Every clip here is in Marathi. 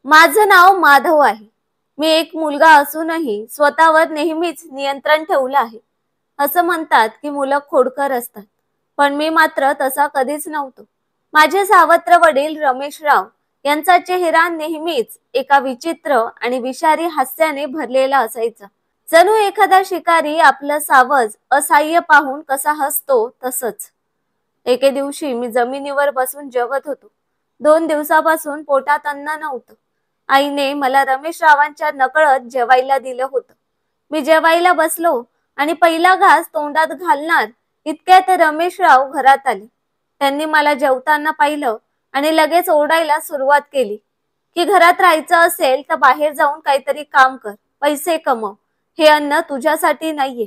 माझं नाव माधव आहे. मी एक मुलगा असूनही स्वतःवर नेहमीच नियंत्रण ठेवलं आहे. असं म्हणतात की मुलं खोडकर असतात, पण मी मात्र तसा कधीच नव्हतो. माझे सावत्र वडील रमेशराव यांचा चेहरा नेहमीच एका विचित्र आणि विषारी हास्याने भरलेला असायचा. जणू एखादा शिकारी आपलं सावज असहाय्य पाहून कसा हसतो तसंच. एके दिवशी मी जमिनीवर बसून जेवत होतो. 2 दिवसापासून पोटात अन्न नव्हतं. आईने मला रमेश रावांच्या नकळत जेवायला दिलं होतं. मी जेवायला बसलो आणि पहिला घास तोंडात घालणार इतक्यात रमेशराव घरात आले. त्यांनी मला जेवताना पाहिलं आणि लगेच ओरडायला सुरुवात केली की घरात राहायचं असेल तर बाहेर जाऊन काहीतरी काम कर, पैसे कमव. हे अन्न तुझ्यासाठी नाहीये.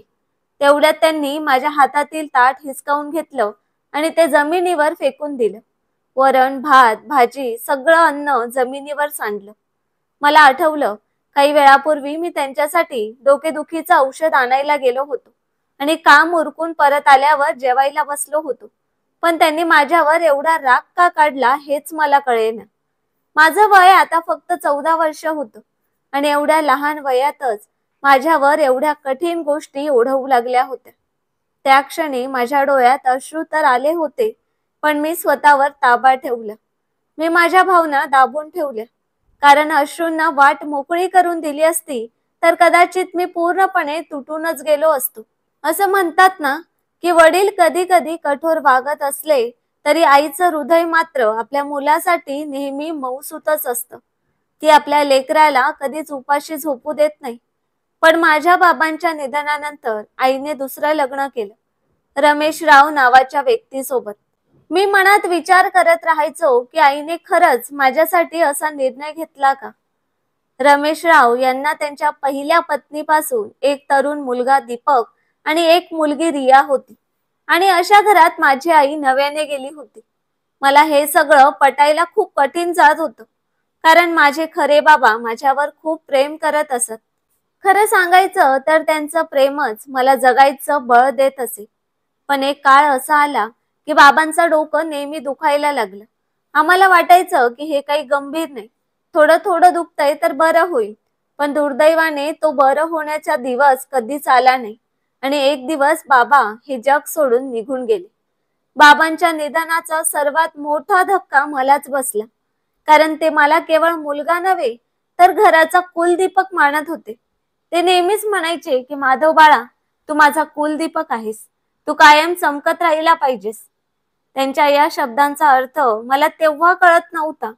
तेवढ्यात त्यांनी माझ्या हातातील ताट हिसकावून घेतलं आणि ते जमिनीवर फेकून दिलं. वरण, भात, भाजी सगळं अन्न जमिनीवर सांडलं. मला आठवलं, काही वेळापूर्वी मी त्यांच्यासाठी डोकेदुखीचं औषध आणायला गेलो होतो आणि काम उरकून परत आल्यावर जेवायला बसलो होतो. पण त्यांनी माझ्यावर एवढा राग का काढला हेच मला कळेना. माझं वय आता फक्त 14 वर्ष होतं आणि एवढ्या लहान वयातच माझ्यावर एवढ्या कठीण गोष्टी ओढवू लागल्या होत्या. त्या क्षणी माझ्या डोळ्यात अश्रू तर आले होते, पण मी स्वतःवर ताबा ठेवला. मी माझ्या भावना दाबून ठेवल्या, कारण अश्रूंना वाट मोकळी करून दिली असती तर कदाचित मी पूर्णपणे तुटूनच गेलो असतो. असं म्हणतात ना की वडील कधी कधी कठोर वागत असले तरी आईचं हृदय मात्र आपल्या मुलासाठी नेहमी मऊसूतच असतं. ती आपल्या लेकराला कधीच उपाशी झोपू देत नाही. पण माझ्या बाबांच्या निधनानंतर आईने दुसरं लग्न केलं, रमेश राव नावाच्या व्यक्तीसोबत. मी मनात विचार करत राहायचो की आईने खरंच माझ्यासाठी असा निर्णय घेतला का. रमेश राव यांना त्यांच्या पहिल्या पत्नीपासून एक तरुण मुलगा दीपक आणि एक मुलगी रिया होती आणि अशा घरात माझी आई नव्याने गेली होती. मला हे सगळं पटायला खूप कठीण जात होतं, कारण माझे खरे बाबा माझ्यावर खूप प्रेम करत असत. खरं सांगायचं तर त्यांचं प्रेमच मला जगायचं बळ देत असे. पण एक काळ असा आला की बाबांचं डोकं नेहमी दुखायला लागलं. आम्हाला वाटायचं की हे काही गंभीर नाही, थोडं थोडं दुखतंय तर बरं होईल. पण दुर्दैवाने तो बरं होण्याचा दिवस कधीच आला नाही आणि एक दिवस बाबा हे जग सोडून निघून गेले. बाबांच्या निधनाचा सर्वात मोठा धक्का मलाच बसला, कारण ते मला केवळ मुलगा नव्हे तर घराचा कुलदीपक मानत होते. ते नेहमीच म्हणायचे की माधव बाळा, तू माझा कुलदीपक आहेस, तू कायम चमकत राहिला पाहिजेस. त्यांच्या या शब्दांचा अर्थ मला तेव्हा कळत नव्हता.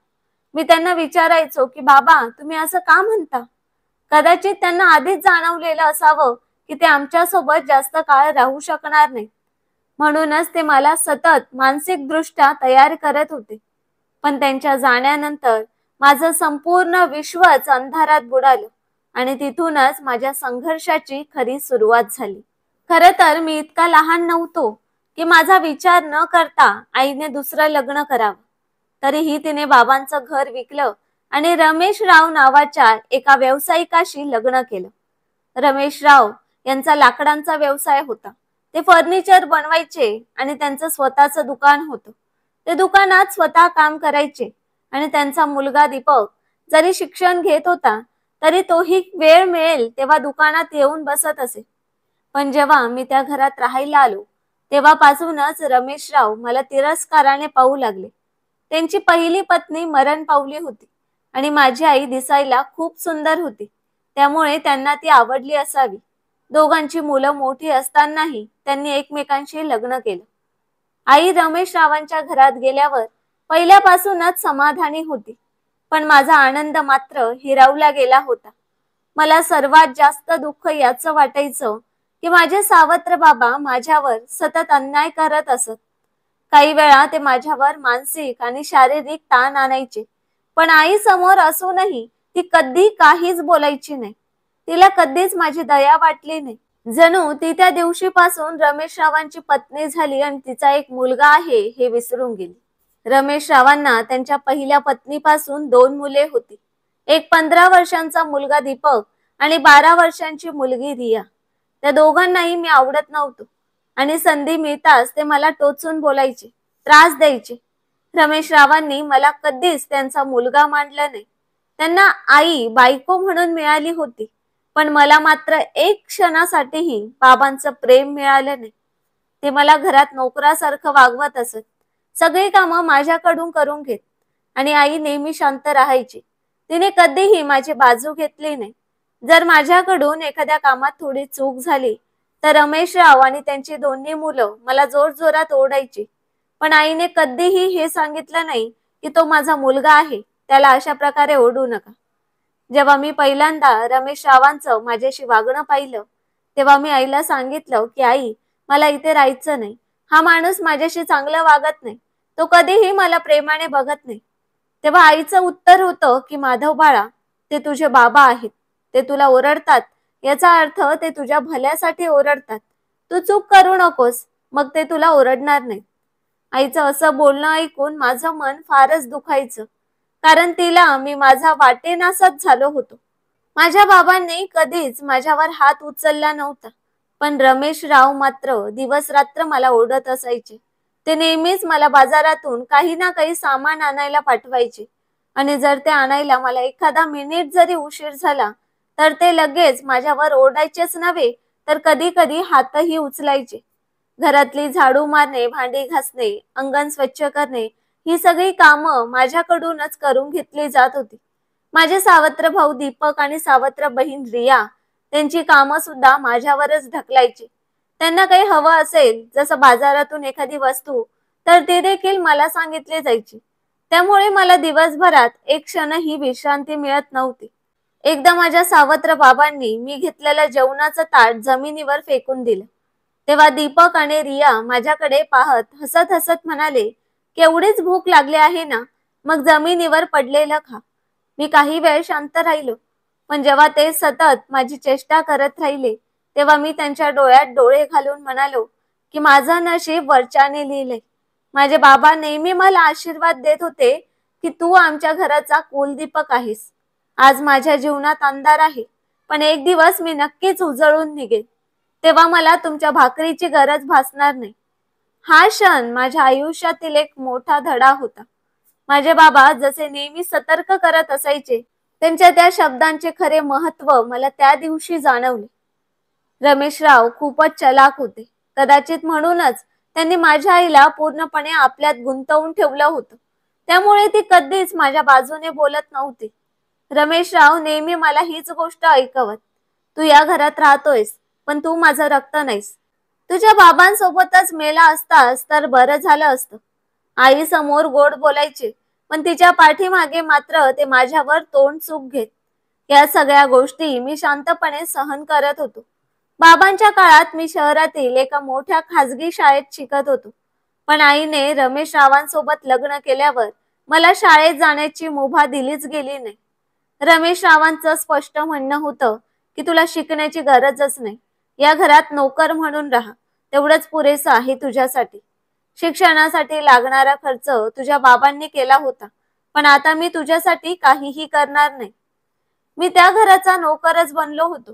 मी त्यांना विचारायचो की बाबा, तुम्ही असं का म्हणता. कदाचित त्यांना आधीच जाणवलेलं असावं की ते आमच्या सोबत जास्त काळ राहू शकणार नाही, म्हणूनच ते मला सतत मानसिक दृष्ट्या तयार करत होते. पण त्यांच्या जाण्यानंतर माझं संपूर्ण विश्वच अंधारात बुडालं आणि तिथूनच माझ्या संघर्षाची खरी सुरुवात झाली. खरं तर मी इतका लहान नव्हतो की माझा विचार न करता आईने दुसरं लग्न करावं. तरीही तिने बाबांचं घर विकलं आणि रमेश राव नावाच्या एका व्यावसायिकाशी लग्न केलं. रमेश राव यांचा लाकडांचा व्यवसाय होता. ते फर्निचर बनवायचे आणि त्यांचं स्वतःचं दुकान होतं. ते दुकानात स्वतः काम करायचे आणि त्यांचा मुलगा दीपक जरी शिक्षण घेत होता तरी तोही वेळ मिळेल तेव्हा दुकानात येऊन बसत असे. पण जेव्हा मी त्या घरात राहायला आलो तेव्हापासूनच रमेशराव मला तिरस्काराने पाहू लागले. त्यांची पहिली पत्नी मरण पावली होती आणि माझी आई दिसायला खूप सुंदर होती, त्यामुळे त्यांना ती आवडली असावी. दोघांची मुलं मोठी असतानाही त्यांनी एकमेकांशी लग्न केलं. आई रमेश रावांच्या घरात गेल्यावर पहिल्यापासूनच समाधानी होती, पण माझा आनंद मात्र हिरावला गेला होता. मला सर्वात जास्त दुःख याचं वाटायचं की माझे सावत्र बाबा माझ्यावर सतत अन्याय करत असत. काही वेळा ते माझ्यावर मानसिक आणि शारीरिक ताण आणायचे, पण आई समोर असूनही ती कधी काहीच बोलायची नाही. तिला कधीच माझी दया वाटली नाही. जणू ती त्या दिवशीपासून रमेश रावांची पत्नी झाली आणि तिचा एक मुलगा आहे हे विसरून गेली. रमेश रावांना त्यांच्या पहिल्या पत्नीपासून 2 मुले होती. एक 15 वर्षांचा मुलगा दीपक आणि 12 वर्षांची मुलगी रिया. त्या दोघांनाही मी आवडत नव्हतो आणि संधी मिळताच ते मला टोचून बोलायचे, त्रास द्यायचे. रमेश रावांनी मला कधीच त्यांचा मुलगा मानलं नाही. त्यांना आई बायको म्हणून मिळाली होती, पण मला मात्र एक क्षणासाठीही बाबांचं प्रेम मिळालं नाही. ते मला घरात नोकरासारखं वागवत असत. सगळी कामं माझ्याकडून करून घेत आणि आई नेहमी शांत राहायची. तिने कधीही माझी बाजू घेतली नाही. जर माझ्याकडून एखाद्या कामात थोडी चूक झाली तर रमेशराव आणि त्यांची दोन्ही मुलं मला जोरजोरात ओरडायची. पण आईने कधीही हे सांगितलं नाही की तो माझा मुलगा आहे, त्याला अशा प्रकारे ओरडू नका. जेव्हा मी पहिल्यांदा रमेश रावांचं माझ्याशी वागणं पाहिलं, तेव्हा मी आईला सांगितलं की आई, मला इथे राहायचं नाही. हा माणूस माझ्याशी चांगलं वागत नाही. तो कधीही मला प्रेमाने बघत नाही. तेव्हा आईचं उत्तर होतं की माधव बाळा, ते तुझे बाबा आहेत. ते तुला ओरडतात याचा अर्थ ते तुझ्या भल्यासाठी ओरडतात. तू चूक करू नकोस, मग ते तुला ओरडणार नाही. आईचं असं बोलणं ऐकून माझं मन फारच दुखायचं, कारण तिला मी माझा वाटेनासाच झालो होतो. माझ्या बाबांनी कधीच माझ्यावर हात उचलला नव्हता, पण रमेश राव मात्र दिवस रात्र मला ओरडत असायचे. ते नेहमीच मला बाजारातून काही ना काही सामान आणायला पाठवायचे आणि जर ते आणायला मला एखादा मिनिट जरी उशीर झाला तर ते लगेच माझ्यावर ओरडायचेच नव्हे तर कधी कधी हातही उचलायचे. घरातली झाडू मारणे, भांडी घासणे, अंगण स्वच्छ करणे ही सगळी कामं माझ्याकडूनच करून घेतली जात होती. माझे सावत्र भाऊ दीपक आणि सावत्र बहीण रिया त्यांची कामं सुद्धा माझ्यावरच ढकलायची. त्यांना काही हवं असेल, जसं बाजारातून एखादी वस्तू, तर ती देखील मला सांगितली जायची. त्यामुळे मला दिवसभरात एक क्षणही विश्रांती मिळत नव्हती. एकदा माझ्या सावत्र बाबांनी मी घेतलेलं जेवणाचं ताट जमिनीवर फेकून दिलं. तेव्हा दीपक आणि रिया माझ्याकडे पाहत हसत हसत म्हणाले, केवढीच भूक लागली आहे ना, मग जमिनीवर पडलेलं खा. मी काही वेळ शांत राहिलो, पण जेव्हा ते सतत माझी चेष्टा करत राहिले तेव्हा मी त्यांच्या डोळ्यात डोळे घालून म्हणालो की माझं नशीब वरच्याने लिहिलंय. माझे बाबा नेहमी मला आशीर्वाद देत होते की तू आमच्या घराचा कुलदीपक आहेस. आज माझ्या जीवनात अंधार आहे, पण एक दिवस मी नक्कीच उजळून निघेन. तेव्हा मला तुमच्या भाकरीची गरज भासणार नाही. हा क्षण माझ्या आयुष्यातील एक मोठा धडा होता. माझे बाबा जसे नेहमी सतर्क करत असायचे, त्यांच्या त्या शब्दांचे खरे महत्त्व मला त्या दिवशी जाणवले. रमेशराव खूपच चलाक होते. कदाचित म्हणूनच त्यांनी माझ्या आईला पूर्णपणे आपल्यात गुंतवून ठेवलं होतं. त्यामुळे ती कधीच माझ्या बाजूने बोलत नव्हती. रमेशराव नेहमी मला हीच गोष्ट ऐकवत, तू या घरात राहतोयस, पण तू माझं रक्त नाहीस. तुझ्या बाबांसोबतच मेला असतास तर बरं झालं असतं. आई समोर गोड बोलायचे, पण तिच्या पाठीमागे मात्र ते माझ्यावर तोंड चूक घेत. या सगळ्या गोष्टी मी शांतपणे सहन करत होतो. बाबांच्या काळात मी शहरातील एका मोठ्या खाजगी शाळेत शिकत होतो, पण आईने रमेश रावांसोबत लग्न केल्यावर मला शाळेत जाण्याची मुभा दिलीच गेली नाही. रमेश रावांचं स्पष्ट म्हणणं होतं की तुला शिकण्याची गरजच नाही. या घरात नोकर म्हणून राहा, तेवढंच पुरेसं आहे तुझ्यासाठी. शिक्षणासाठी लागणारा खर्च तुझ्या बाबांनी केला होता, पण आता मी तुझ्यासाठी काहीही करणार नाही. मी त्या घराचा नोकरच बनलो होतो.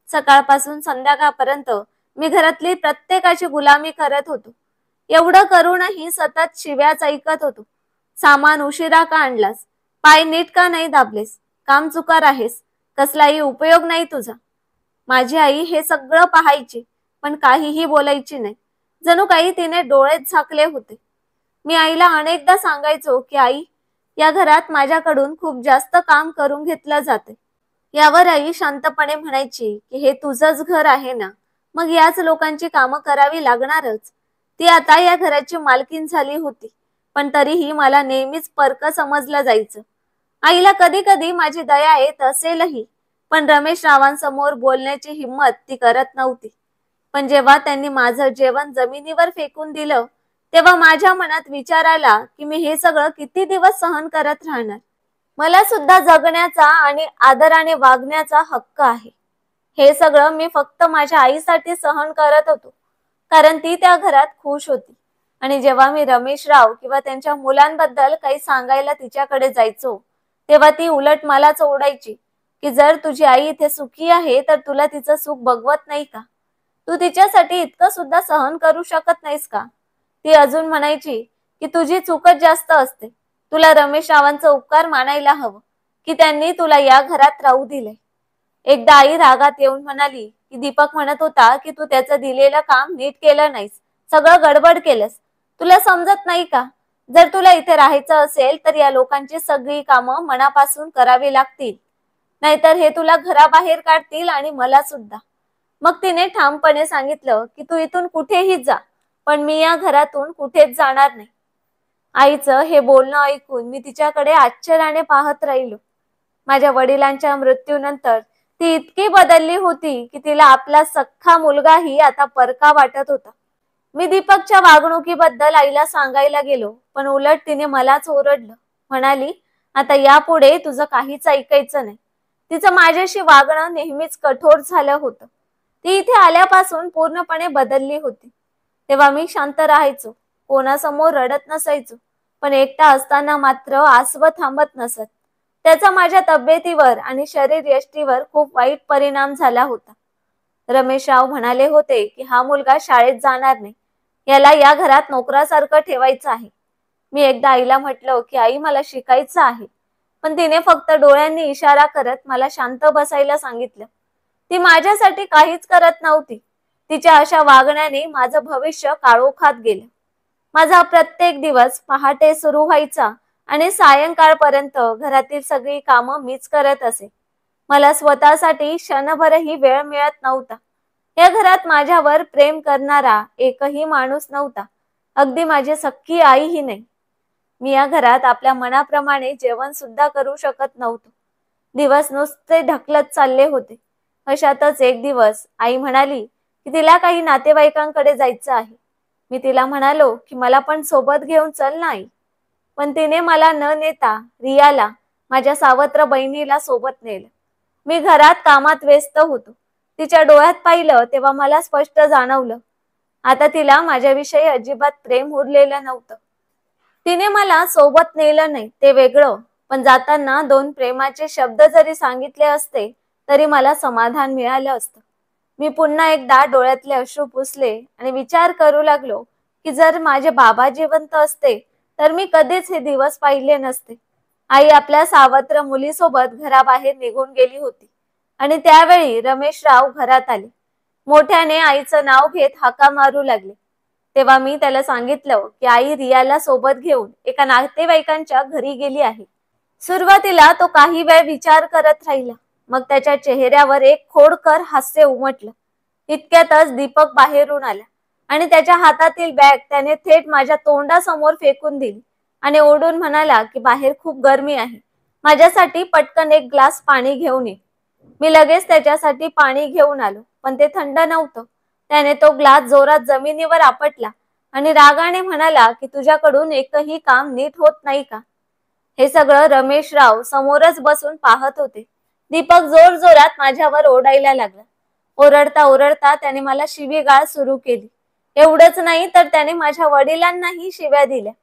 सकाळपासून संध्याकाळपर्यंत मी घरातली प्रत्येकाची गुलामी करत होतो. एवढं करूनही सतत शिव्याच ऐकत होतो. सामान उशिरा का आणलास? पाय नीट का नाही दाबलेस? काम चुकार आहेस. कसलाही उपयोग नाही तुझा. माझी आई हे सगळं पाहायची, पण काहीही बोलायची नाही. जणू काही तिने डोळेच झाकले होते. मी आईला अनेकदा सांगायचो की आई, या घरात माझ्याकडून खूप जास्त काम करून घेतलं जाते. यावर आई शांतपणे म्हणायची की हे तुझंच घर आहे ना, मग याच लोकांची कामं करावी लागणारच. ती आता या घराची मालकीण झाली होती, पण तरीही मला नेहमीच परक समजलं जायचं. आईला कधी कधी माझी दया येत असेलही, पण रमेश रावांसमोर बोलण्याची हिंमत ती करत नव्हती. पण जेव्हा त्यांनी माझं जेवण जमिनीवर फेकून दिलं, तेव्हा माझ्या मनात विचार आला की मी हे सगळं किती दिवस सहन करत राहणार. मला सुद्धा जगण्याचा आणि आदराने वागण्याचा हक्क आहे. हे सगळं मी फक्त माझ्या आईसाठी सहन करत होतो, कारण ती त्या घरात खुश होती. आणि जेव्हा मी रमेशराव किंवा त्यांच्या मुलांबद्दल काही सांगायला तिच्याकडे जायचो, तेव्हा ती उलट मलाच ओरडायची की जर तुझी आई इथे सुखी आहे तर तुला तिचं सुख बघवत नाही का? तू तिच्यासाठी इतकं सुद्धा सहन करू शकत नाहीस का? ती अजून म्हणायची की तुझी चूकच जास्त असते. तुला रमेश रावांचा उपकार मानायला हवं. की त्यांनी तुला या घरात राहू दिले? एकदा आई रागात येऊन म्हणाली की दीपक म्हणत होता की तू त्याचं दिलेलं काम नीट केलं नाहीस, सगळं गडबड केलंस. तुला समजत नाही का? जर तुला इथे राहायचं असेल तर या लोकांची सगळी कामं मनापासून करावी लागतील, नाहीतर हे तुला घराबाहेर काढतील आणि मला सुद्धा. मग तिने ठामपणे सांगितलं की तू इथून कुठेही जा, पण मी या घरातून कुठेच जाणार नाही. आईचं हे बोलणं ऐकून मी तिच्याकडे आश्चर्याने पाहत राहिलो. माझ्या वडिलांच्या मृत्यूनंतर ती इतकी बदलली होती की तिला आपला सख्खा मुलगाही आता परका वाटत होता. मी दीपकच्या वागणुकीबद्दल आईला सांगायला गेलो, पण उलट तिने मलाच ओरडलं. म्हणाली, आता यापुढे तुझं काहीच ऐकायचं नाही. तिचं माझ्याशी वागणं नेहमीच कठोर झालं होतं. ती इथे आल्यापासून पूर्णपणे बदलली होती. तेव्हा मी शांत राहायचो, कोणासमोर रडत नसायचो, पण एकटा असताना मात्र आसवं थांबत नसत. त्याचा माझ्या तब्येतीवर आणि शरीरयष्टीवर खूप वाईट परिणाम झाला होता. रमेशराव म्हणाले होते की हा मुलगा शाळेत जाणार नाही, याला या घरात नोकरासारखं ठेवायचं आहे. मी एकदा आईला म्हटलं की आई मला शिकायचं आहे, पण तिने फक्त डोळ्यांनी इशारा करत मला शांत बसायला सांगितलं. ती माझ्यासाठी काहीच करत नव्हती. तिच्या अशा वागण्याने माझं भविष्य काळोखात गेलं. माझा प्रत्येक दिवस पहाटे सुरू व्हायचा आणि सायंकाळपर्यंत घरातील सगळी कामं मीच करत असे. मला स्वतःसाठी क्षणभरही वेळ मिळत नव्हता. या घरात माझ्यावर प्रेम करणारा एकही माणूस नव्हता, अगदी माझी सख्खी आईही नाही. मी या घरात आपल्या मनाप्रमाणे जेवण सुद्धा करू शकत नव्हतो. दिवस नुसते ढकलत चालले होते. अशातच एक दिवस आई म्हणाली की तिला काही नातेवाईकांकडे जायचं आहे. मी तिला म्हणालो की मला पण सोबत घेऊन चल ना आई. पण तिने मला न नेता रियाला, माझ्या सावत्र बहिणीला सोबत नेलं. मी घरात कामात व्यस्त होतो. तिच्या डोळ्यात पाहिलं तेव्हा मला स्पष्ट जाणवलं, आता तिला माझ्याविषयी अजिबात प्रेम उरलेलं नव्हतं. तिने मला सोबत नेलं नाही ते वेगळं, पण जाताना 2 प्रेमाचे शब्द जरी सांगितले असते तरी मला समाधान मिळालं असतं. मी पुन्हा एकदा डोळ्यातले अश्रू पुसले आणि विचार करू लागलो की जर माझे बाबा जिवंत असते तर मी कधीच हे दिवस पाहिले नसते. आई आपल्या सावत्र मुलीसोबत घराबाहेर निघून गेली होती आणि त्यावेळी रमेशराव घरात आले. मोठ्याने आईचं नाव घेत हाका मारू लागले. तेव्हा मी त्याला सांगितलं की आई रियाला सोबत घेऊन एका नातेवाईकांच्या घरी गेली आहे. सुरुवातीला तो काही वेळ विचार करत राहिला, मग त्याच्या चेहऱ्यावर एक खोडकर हास्य उमटलं. इतक्यातच दीपक बाहेरून आला आणि त्याच्या हातातील बॅग त्याने थेट माझ्या तोंडासमोर फेकून दिली आणि ओरडून म्हणाला की बाहेर खूप गरमी आहे, माझ्यासाठी पटकन एक ग्लास पाणी घेऊन ये. मी लगेच त्याच्यासाठी पाणी घेऊन आलो, पण ते थंड नव्हतं. त्याने तो ग्लास जोरात जमिनीवर आपटला आणि रागाने म्हणाला की तुझ्याकडून एकही काम नीट होत नाही का? हे सगळं रमेशराव समोरच बसून पाहत होते. दीपक जोरजोरात माझ्यावर ओरडायला लागला. ओरडता ओरडता त्याने मला शिवीगाळ सुरू केली. एवढंच नाही तर त्याने माझ्या वडिलांनाही शिव्या दिल्या.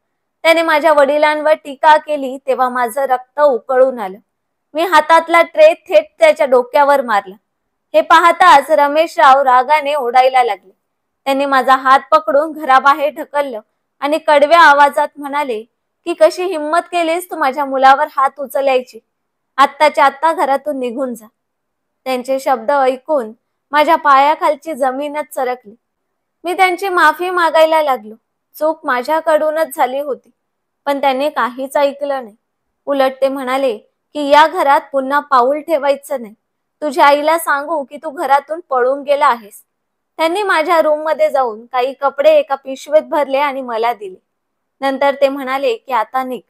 त्याने माझ्या वडिलांवर टीका केली तेव्हा माझं रक्त उकळून आलं. मी हातातला ट्रे थेट त्याच्या डोक्यावर मारला. हे पाहताच रमेशराव रागाने ओरडायला लागले. त्यांनी माझा हात पकडून घराबाहेर ढकललं आणि कडव्या आवाजात म्हणाले की कशी हिम्मत केलीस तू माझ्या मुलावर हात उचलायची? आत्ताच्या आत्ता घरातून निघून जा. त्यांचे शब्द ऐकून माझ्या पायाखालची जमीनच सरकली. मी त्यांची माफी मागायला लागलो. चूक माझ्याकडूनच झाली होती, पण त्यांनी काहीच ऐकलं नाही. उलट ते म्हणाले की या घरात पुन्हा पाऊल ठेवायचं नाही. तुझ्या आईला सांगू की तू घरातून पळून गेला आहेस. त्यांनी माझ्या रूम मध्ये जाऊन काही कपडे एका पिशवीत भरले आणि मला दिले. नंतर ते म्हणाले की आता निघ.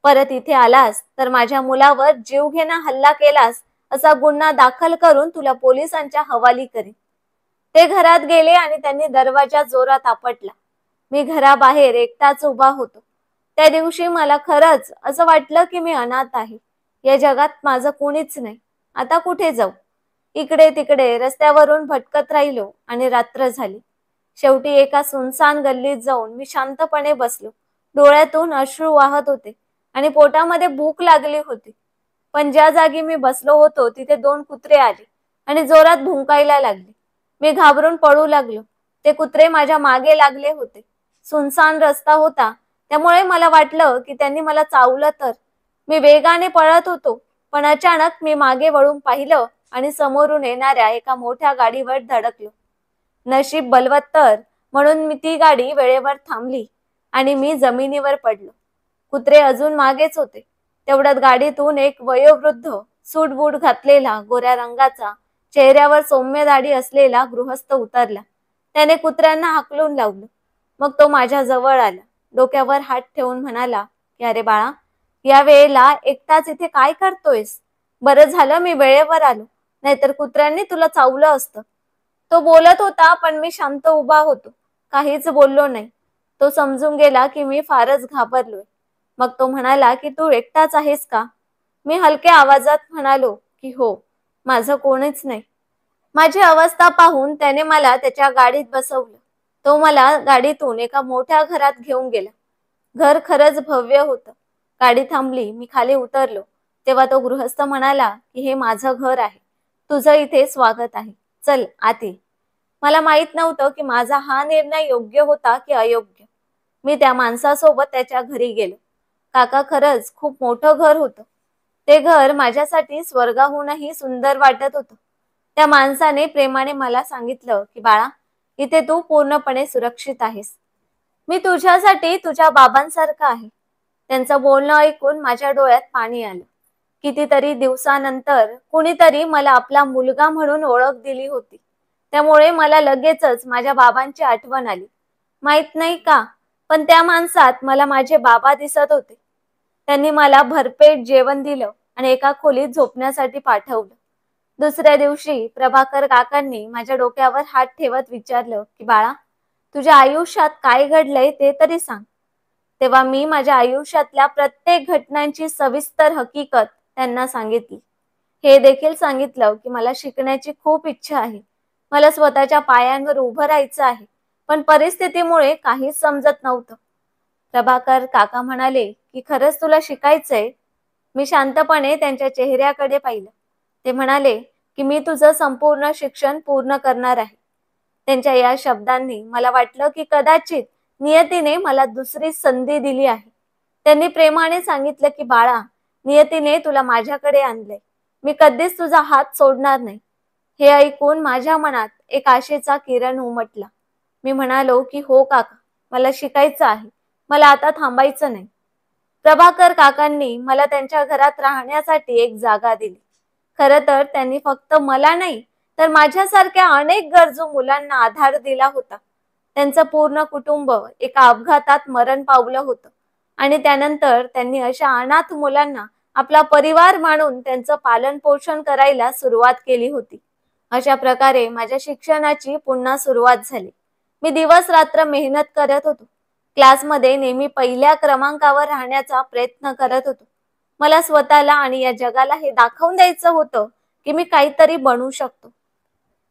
परत इथे आलास तर माझ्या मुलावर जीवघेणा हल्ला केलास असा गुन्हा दाखल करून तुला पोलिसांच्या हवाली करेन. ते घरात गेले आणि त्यांनी दरवाजा जोरात आपटला. मी घराबाहेर एकटाच उभा होतो. त्या दिवशी मला खरंच असं वाटलं की मी अनाथ आहे. या जगात माझं कोणीच नाही. आता कुठे जाऊ? इकडे तिकडे रस्त्यावरून भटकत राहिलो आणि रात्र झाली. शेवटी एका सुनसान गल्लीत जाऊन मी शांतपणे बसलो. डोळ्यातून अश्रू वाहत होते आणि पोटामध्ये भूक लागली होती. पण ज्या जागी मी बसलो होतो तिथे 2 कुत्रे आले आणि जोरात भुंकायला लागले. मी घाबरून पळू लागलो. ते कुत्रे माझ्या मागे लागले होते. सुनसान रस्ता होता, त्यामुळे मला वाटलं की त्यांनी मला चावलं तर. मी वेगाने पळत होतो. पण अचानक मी मागे वळून पाहिलं आणि समोरून येणाऱ्या एका मोठ्या गाडीवर धडकलो. नशीब बलवत्तर म्हणून मी ती गाडी वेळेवर थांबली आणि मी जमिनीवर पडलो. कुत्रे अजून मागेच होते. तेवढ्यात गाडीतून एक वयोवृद्ध सूट बूट घातलेला गोऱ्या रंगाचा चेहऱ्यावर सौम्य दाढी असलेला गृहस्थ उतरला. त्याने कुत्र्यांना हाकलून लावलं. मग तो माझ्या जवळ आला. डोक्यावर हात ठेवून म्हणाला की अरे बाळा, या वेळेला एकटाच इथे काय करतोयस? बरं झालं मी वेळेवर आलो, नाहीतर कुत्र्यांनी तुला चावलं असतं. तो बोलत होता पण मी शांत उभा होतो. काहीच बोललो नाही. तो समजून गेला की मी फारच घाबरलोय. मग तो म्हणाला की तू एकटाच आहेस का? मी हलक्या आवाजात म्हणालो की हो, माझं कोणीच नाही. माझी अवस्था पाहून त्याने मला त्याच्या गाडीत बसवलं. तो मला गाडीतून एका मोठ्या घरात घेऊन गेला. घर खरंच भव्य होतं. गाडी थांबली. मी खाली उतरलो. तेव्हा तो गृहस्थ म्हणाला की हे माझं घर आहे. तुझं इथे स्वागत आहे. चल आत ये. मला माहित नव्हतं की माझा हा निर्णय योग्य होता की अयोग्य. मी त्या माणसासोबत त्याच्या घरी गेलो. काका खरंच खूप मोठं घर होतं. ते घर माझ्यासाठी स्वर्गाहूनही सुंदर वाटत होतं. त्या माणसाने प्रेमाने मला सांगितलं की बाळा, इथे तू पूर्णपणे सुरक्षित आहेस. मी तुझ्यासाठी तुझ्या बाबांसारखं आहे. त्यांचं बोलणं ऐकून माझ्या डोळ्यात पाणी आलं. कितीतरी दिवसानंतर कुणीतरी मला आपला मुलगा म्हणून ओळख दिली होती. त्यामुळे मला लगेचच माझ्या बाबांची आठवण आली. माहित नाही का, पण त्या माणसात मला माझे बाबा दिसत होते. त्यांनी मला भरपेट जेवण दिलं आणि एका खोलीत झोपण्यासाठी पाठवलं. दुसऱ्या दिवशी प्रभाकर काकांनी माझ्या डोक्यावर हात ठेवत विचारलं की बाळा, तुझ्या आयुष्यात काय घडलंय ते तरी सांग. तेव्हा मी माझ्या आयुष्यातल्या प्रत्येक घटनांची सविस्तर हकीकत त्यांना सांगितली. हे देखील सांगितलं की मला शिकण्याची खूप इच्छा आहे. मला स्वतःच्या पायांवर उभं राहायचं आहे. पण परिस्थितीमुळे काहीच समजत नव्हतं. प्रभाकर काका म्हणाले की खरंच तुला शिकायचंय? मी शांतपणे त्यांच्या चेहऱ्याकडे पाहिलं. ते म्हणाले की मी तुझं संपूर्ण शिक्षण पूर्ण करणार आहे. त्यांच्या या शब्दांनी मला वाटलं की कदाचित नियतीने मला दुसरी संधी दिली आहे. त्यांनी प्रेमाने सांगितलं की बाळा, नियतीने तुला माझ्याकडे आणलंय. मी कधीच तुझा हात सोडणार नाही. हे ऐकून माझ्या मनात एक आशेचा किरण उमटला. मी म्हणालो की हो काका, मला शिकायचं आहे. मला आता थांबायचं नाही. प्रभाकर काकांनी मला त्यांच्या घरात राहण्यासाठी एक जागा दिली. खरं तर त्यांनी फक्त मला नाही तर माझ्यासारख्या अनेक गरजू मुलांना आधार दिला होता. त्यांचं पूर्ण कुटुंब एका अपघातात मरण पावलं होतं आणि त्यानंतर त्यांनी अशा अनाथ मुलांना आपला परिवार मानून त्यांचं पालन पोषण करायला सुरुवात केली होती. अशा प्रकारे माझ्या शिक्षणाची पुन्हा सुरुवात झाली. मी दिवस रात्र मेहनत करत होतो. क्लासमध्ये नेहमी पहिल्या क्रमांकावर राहण्याचा प्रयत्न करत होतो. मला स्वतःला आणि या जगाला हे दाखवून द्यायचं होतं की मी काहीतरी बनू शकतो.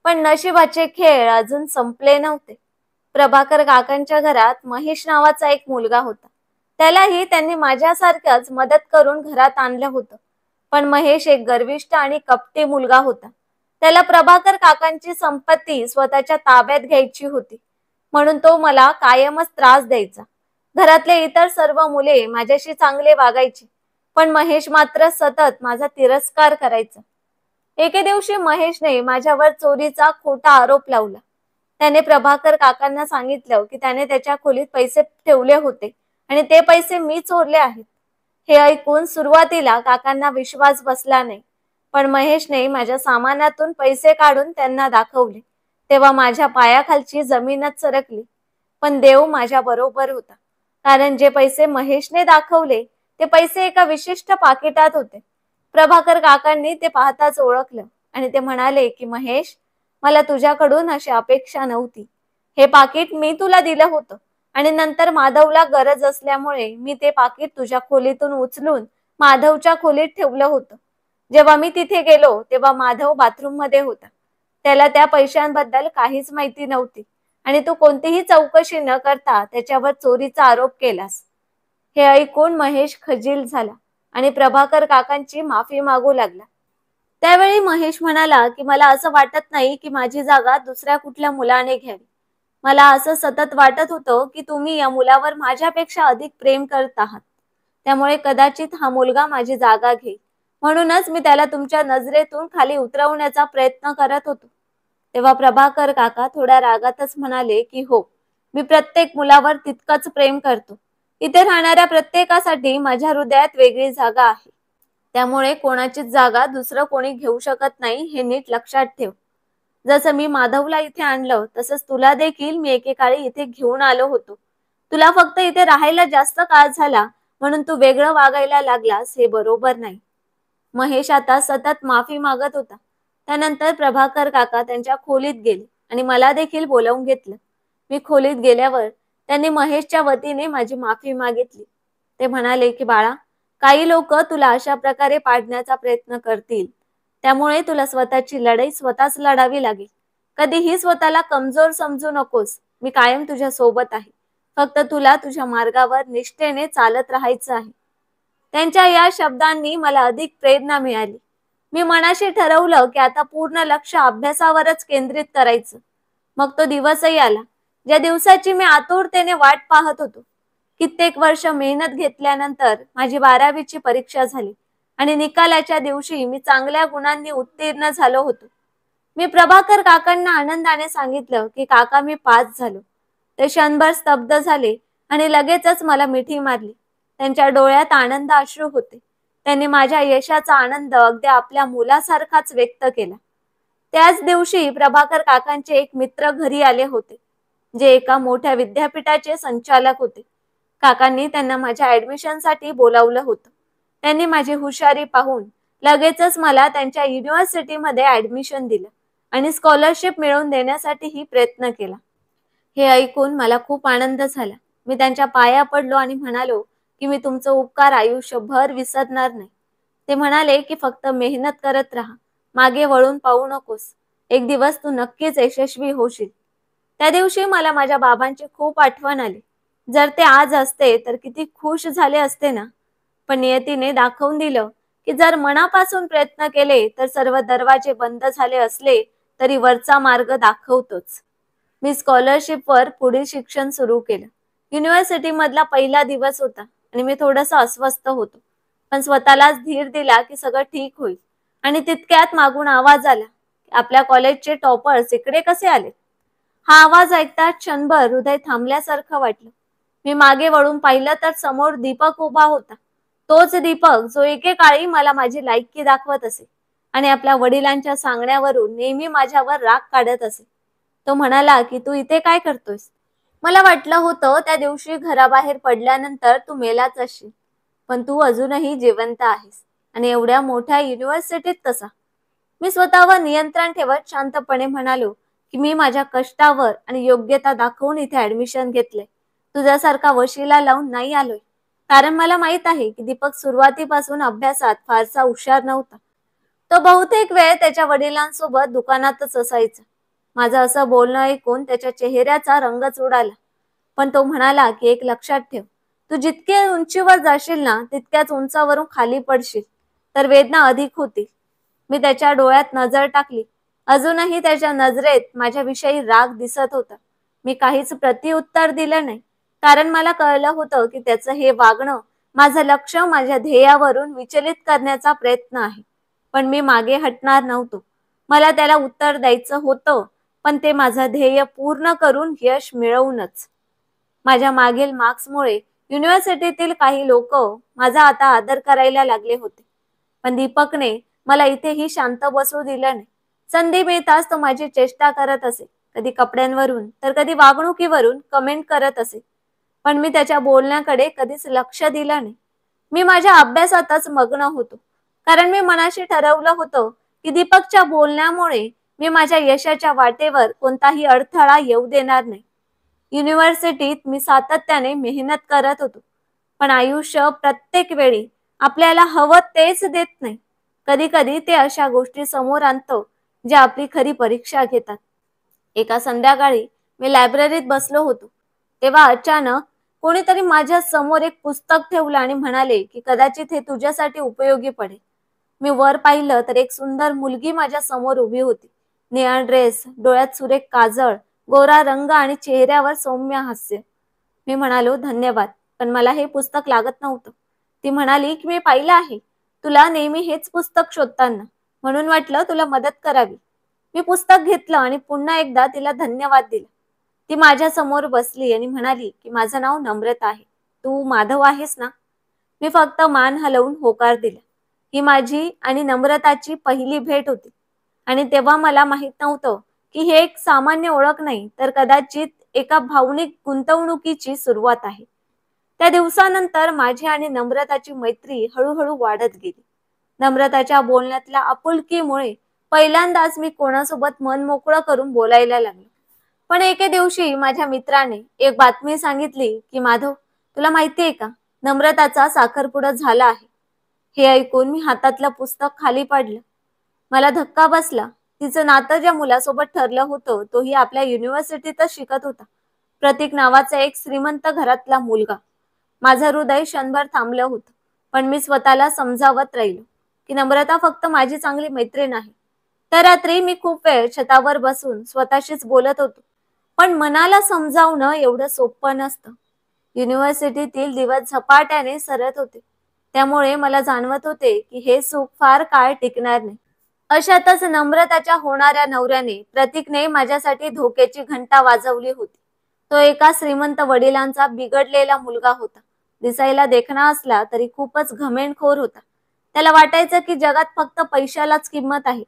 पण नशिबाचे खेळ अजून संपले नव्हते. प्रभाकर काकांच्या घरात महेश नावाचा एक मुलगा होता. त्यालाही त्यांनी माझ्यासारख्याच मदत करून घरात आणलं होतं. पण महेश एक गर्विष्ठ आणि कपटी मुलगा होता. त्याला प्रभाकर काकांची संपत्ती स्वतःच्या ताब्यात घ्यायची होती. म्हणून तो मला कायमच त्रास द्यायचा. घरातले इतर सर्व मुले माझ्याशी चांगले वागायचे, पण महेश मात्र सतत माझा तिरस्कार करायचा. एके दिवशी महेशने माझ्यावर चोरीचा खोटा आरोप लावला. त्याने प्रभाकर काकांना सांगितलं की त्याने त्याच्या खोलीत पैसे ठेवले होते आणि ते पैसे मी चोरले आहेत. हे ऐकून सुरुवातीला काकांना विश्वास बसला नाही. पण महेशने माझ्या सामानातून पैसे काढून त्यांना दाखवले. तेव्हा माझ्या पायाखालची जमीनच सरकली. पण देव माझ्या बरोबर होता. कारण जे पैसे महेशने दाखवले ते पैसे एका विशिष्ट पाकिटात होते. प्रभाकर काकांनी ते पाहताच ओळखलं आणि ते म्हणाले की महेश, मला तुझ्याकडून अशी अपेक्षा नव्हती. हे पाकिट मी तुला दिलं होतं आणि नंतर माधवला गरज असल्यामुळे मी ते पाकिट तुझ्या खोलीतून उचलून माधवच्या खोलीत ठेवलं होतं. जेव्हा मी तिथे गेलो तेव्हा माधव बाथरूम मध्ये होता. त्याला त्या पैशांबद्दल काहीच माहिती नव्हती आणि तू कोणतीही चौकशी न करता त्याच्यावर चोरीचा आरोप केलास. हे ऐकून महेश खजील झाला आणि प्रभाकर काकांची माफी मागू लागला. त्यावेळी महेश म्हणाला की मला असं वाटत नाही की माझी जागा दुसऱ्या कुठल्या मुलाने घ्यावी. मला असं सतत वाटत होतं की तुम्ही या मुलावर माझ्यापेक्षा अधिक प्रेम करत आहात. त्यामुळे कदाचित हा मुलगा माझी जागा घेईल. म्हणूनच मी त्याला तुमच्या नजरेतून खाली उतरवण्याचा प्रयत्न करत होतो. तेव्हा प्रभाकर काका थोड्या रागातच म्हणाले की हो, मी प्रत्येक मुलावर तितकंच प्रेम करतो. इथे राहणाऱ्या प्रत्येकासाठी माझ्या हृदयात वेगळी जागा आहे. त्यामुळे कोणाचीच जागा दुसरं कोणी घेऊ शकत नाही हे नीट लक्षात ठेव. जसं मी माधवला इथे आणलं तसंच तुला देखील मी एकेकाळी इथे घेऊन आलो होतो. तुला फक्त इथे राहायला जास्त काळ झाला म्हणून तू वेगळं वागायला लागलास हे बरोबर नाही. महेश आता सतत माफी मागत होता. त्यानंतर प्रभाकर काका त्यांच्या खोलीत गेले आणि मला देखील बोलावून घेतलं. मी खोलीत गेल्यावर त्यांनी महेशच्या वतीने माझी माफी मागितली. ते म्हणाले की बाळा, काही लोक तुला अशा प्रकारे पाडण्याचा प्रयत्न करतील. त्यामुळे तुला स्वतःची लढाई स्वतःच लढावी लागेल. कधीही स्वतःला कमजोर समजू नकोस. मी कायम तुझ्या सोबत आहे. फक्त तुला तुझ्या मार्गावर निष्ठेने चालत राहायचं आहे. त्यांच्या या शब्दांनी मला अधिक प्रेरणा मिळाली. मी मनाशी ठरवलं की आता पूर्ण लक्ष अभ्यासावरच केंद्रित करायचं. मग तो दिवसही आला, ज्या दिवसाची मी आतुरतेने वाट पाहत होतो. कित्येक वर्ष मेहनत घेतल्यानंतर माझी 12वीची परीक्षा झाली आणि निकालाच्या दिवशी मी चांगल्या गुणांनी उत्तीर्ण झालो होतो. मी प्रभाकर काकांना आनंदाने सांगितलं की काका, मी पास झालो. ते क्षणभर स्तब्ध झाले आणि लगेचच मला मिठी मारली. त्यांच्या डोळ्यात आनंद अश्रू होते. त्यांनी माझ्या यशाचा आनंद अगदी आपल्या मुलासारखाच व्यक्त केला. त्याच दिवशी प्रभाकर काकांचे एक मित्र घरी आले होते, जे एका मोठ्या विद्यापीठाचे संचालक होते. काकांनी त्यांना माझ्या ऍडमिशनसाठी बोलावलं होतं. त्यांनी माझी हुशारी पाहून लगेचच मला त्यांच्या युनिव्हर्सिटीमध्ये ऍडमिशन दिलं आणि स्कॉलरशिप मिळवून देण्यासाठीही प्रयत्न केला. हे ऐकून मला खूप आनंद झाला. मी त्यांच्या पाया पडलो आणि म्हणालो की मी तुमचा उपकार आयुष्यभर विसरणार नाही. ते म्हणाले की फक्त मेहनत करत राहा, मागे वळून पाहू नकोस. एक दिवस तू नक्कीच यशस्वी होशील. त्या दिवशी मला माझ्या बाबांची खूप आठवण आली. जर ते आज असते तर किती खुश झाले असते ना. पण नियतीने दाखवून दिलं की जर मनापासून प्रयत्न केले तर सर्व दरवाजे बंद झाले असले तरी वरचा मार्ग दाखवतोच. मी स्कॉलरशिपवर पुढील शिक्षण सुरू केलं. युनिव्हर्सिटी मधला पहिला दिवस होता आणि मी थोडंसं अस्वस्थ होतो. पण स्वतःलाच धीर दिला की सगळं ठीक होईल. आणि तितक्यात मागून आवाज आला, आपल्या कॉलेजचे टॉपर्स इकडे कसे आले? हा आवाज ऐकताच क्षणभर हृदय थांबल्यासारखं वाटलं. मी मागे वळून पाहिलं तर समोर दीपक उभा होता. तोच दीपक जो एकेकाळी मला माझी लायकी दाखवत असे आणि आपल्या वडिलांच्या सांगण्यावरून नेहमी माझ्यावर राग काढत असे. तो म्हणाला की तू इथे काय करतोयस? मला वाटलं होतं त्या दिवशी घराबाहेर पडल्यानंतर तू मेलाच असशील, पण तू अजूनही जिवंत आहेस आणि एवढ्या मोठ्या युनिव्हर्सिटीत कसा? मी स्वतःवर नियंत्रण ठेवत शांतपणे म्हणालो की मी माझ्या कष्टावर आणि योग्यता दाखवून इथे ऍडमिशन घेतले. तुझ्यासारखा वशिला लावून नाही आलोय. कारण मला माहित आहे की दीपक सुरुवातीपासून अभ्यासात फारसा हुशार नव्हता. तो बहुतेक वेळ त्याच्या वडिलांसोबत दुकानातच असायचा. माझं असं बोलणं ऐकून त्याच्या चेहऱ्याचा रंगच उडाला. पण तो म्हणाला की एक लक्षात ठेव, तू जितके उंचीवर जाशील ना तितक्याच उंचावरून खाली पडशील तर वेदना अधिक होतील. मी त्याच्या डोळ्यात नजर टाकली. अजूनही त्याच्या नजरेत माझ्याविषयी राग दिसत होता. मी काहीच प्रतिउत्तर दिलं नाही, कारण मला कळलं होतं की त्याचं हे वागणं माझं लक्ष माझ्या ध्येयावरून विचलित करण्याचा प्रयत्न आहे. पण मी मागे हटणार नव्हतो. मला त्याला उत्तर द्यायचं होतं, पण ते माझं ध्येय पूर्ण करून यश मिळवूनच. माझ्या मागील मार्क्समुळे युनिव्हर्सिटीतील काही लोक माझा आता आदर करायला लागले होते. पण दीपकने मला इथेही शांत बसू दिलं नाही. संधी मिळताच तो माझी चेष्टा करत असे. कधी कपड्यांवरून तर कधी वागणुकीवरून कमेंट करत असे. पण मी त्याच्या बोलण्याकडे कधीच लक्ष दिलं नाही. मी माझ्या अभ्यासातच मग्न होतो. कारण मी मनाशी ठरवलं होतं की दीपकच्या बोलण्यामुळे मी माझ्या यशाच्या वाटेवर कोणताही अडथळा येऊ देणार नाही. युनिव्हर्सिटीत मी सातत्याने मेहनत करत होतो. पण आयुष्य प्रत्येक वेळी आपल्याला हवं तेच देत नाही. कधी कधी ते अशा गोष्टी समोर आणतं ज्या आपली खरी परीक्षा घेतात. एका संध्याकाळी मी लायब्ररीत बसलो होतो. तेव्हा अचानक कोणीतरी माझ्या समोर एक पुस्तक ठेवलं आणि म्हणाले की कदाचित हे तुझ्यासाठी उपयोगी पडेल. मी वर पाहिलं तर एक सुंदर मुलगी माझ्या समोर उभी होती. निळा ड्रेस, डोळ्यात सुरेख काजळ, गोरा रंग आणि चेहऱ्यावर सौम्य हास्य. मी म्हणालो धन्यवाद, पण मला हे पुस्तक लागत नव्हतं. ती म्हणाली की मी पाहिलं आहे, तुला नेहमी हेच पुस्तक शोधताना, म्हणून वाटलं तुला मदत करावी. मी पुस्तक घेतलं आणि पुन्हा एकदा तिला धन्यवाद दिला. ती माझ्या समोर बसली आणि म्हणाली की माझं नाव नम्रता आहे. तू माधव आहेस ना? मी फक्त मान हलवून होकार दिला. ही माझी आणि नम्रताची पहिली भेट होती आणि तेव्हा मला माहित नव्हतं की हे एक सामान्य ओळख नाही, तर कदाचित एका भावनिक गुंतवणुकीची सुरुवात आहे. त्या दिवसानंतर माझी आणि नम्रताची मैत्री हळूहळू वाढत गेली. नम्रताच्या बोलण्यातल्या आपुलकीमुळे पहिल्यांदाच मी कोणासोबत मन मोकळं करून बोलायला लागले. पण एके दिवशी माझ्या मित्राने एक बातमी सांगितली की माधव, तुला माहितीये का, नम्रताचा साखरपुडा झाला आहे. हे ऐकून मी हातातलं पुस्तक खाली पाडलं. मला धक्का बसला. तिचं नातं ज्या मुलासोबत ठरलं होतं तोही आपल्या युनिव्हर्सिटीतच शिकत होता. प्रतीक नावाचा एक श्रीमंत घरातला मुलगा. माझं हृदय क्षणभर थांबलं होतं, पण मी स्वतःला समजावत राहिलो की नम्रता फक्त माझी चांगली मैत्रीण आहे. त्या रात्री मी खूप वेळ छतावर बसून स्वतःशीच बोलत होतो, पण मनाला समजावणं एवढं सोपं नसतं. युनिव्हर्सिटीतील दिवस झपाट्याने सरत होते, त्यामुळे मला जाणवत होते की हे सुख फार काळ टिकणार नाही. अशातच नम्रताच्या होणाऱ्या नवऱ्याने प्रतीकने माझ्यासाठी धोक्याची घंटा वाजवली होती. तो एका श्रीमंत वडिलांचा बिघडलेला मुलगा होता. दिसायला देखणा असला तरी खूपच घमेंडखोर होता. त्याला वाटायचं की जगात फक्त पैशालाच किंमत आहे.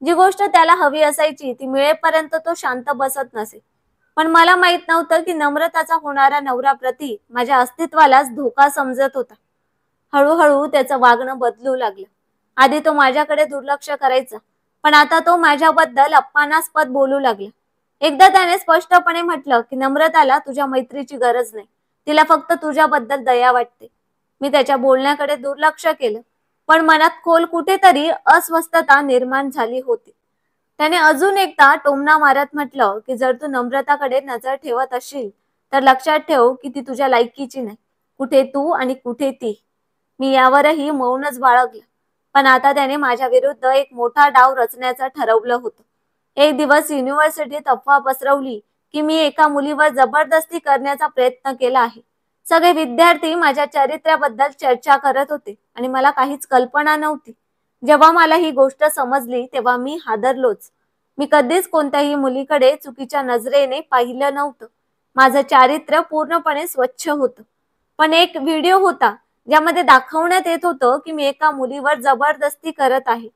जी गोष्ट त्याला हवी असायची ती मिळेपर्यंत तो शांत बसत नसे. पण मला माहित नव्हतं की नम्रताचा होणारा नवरा प्रतीक माझ्या अस्तित्वालाच धोका समजत होता. हळूहळू त्याचं वागणं बदलू लागलं. आधी तो माझ्याकडे दुर्लक्ष करायचा, पण आता तो माझ्याबद्दल अपमानास्पद बोलू लागला. एकदा त्याने स्पष्टपणे म्हटलं की नम्रताला तुझ्या मैत्रीची गरज नाही, तिला फक्त तुझ्याबद्दल दया वाटते. मी त्याच्या बोलण्याकडे दुर्लक्ष केलं, पण मनात खोल कुठेतरी अस्वस्थता निर्माण झाली होती. त्याने अजून एकदा टोमणा मारत म्हटलं की जर तू नम्रताकडे नजर ठेवत असशील तर लक्षात ठेव की ती तुझ्या लायकीची नाही. कुठे तू आणि कुठे ती. मी यावरही मौनच बाळगलं. पण आता त्याने माझ्या विरुद्ध एक मोठा डाव रचण्याचं ठरवलं होतं. एक दिवस युनिव्हर्सिटीत अफवा पसरवली की मी एका मुलीवर जबरदस्ती करण्याचा प्रयत्न केला आहे. सगळे विद्यार्थी माझ्या चरित्र्याबद्दल चर्चा करत होते आणि मला काहीच कल्पना नव्हती. जेव्हा मला ही गोष्ट समजली तेव्हा मी हादरलोच. मी कधीच कोणत्याही मुलीकडे चुकीच्या नजरेने पाहिलं नव्हतं. माझं चारित्र्य पूर्णपणे स्वच्छ होतं. पण एक व्हिडिओ होता ज्यामध्ये दाखवण्यात येत होतं की मी एका मुलीवर जबरदस्ती करत आहे.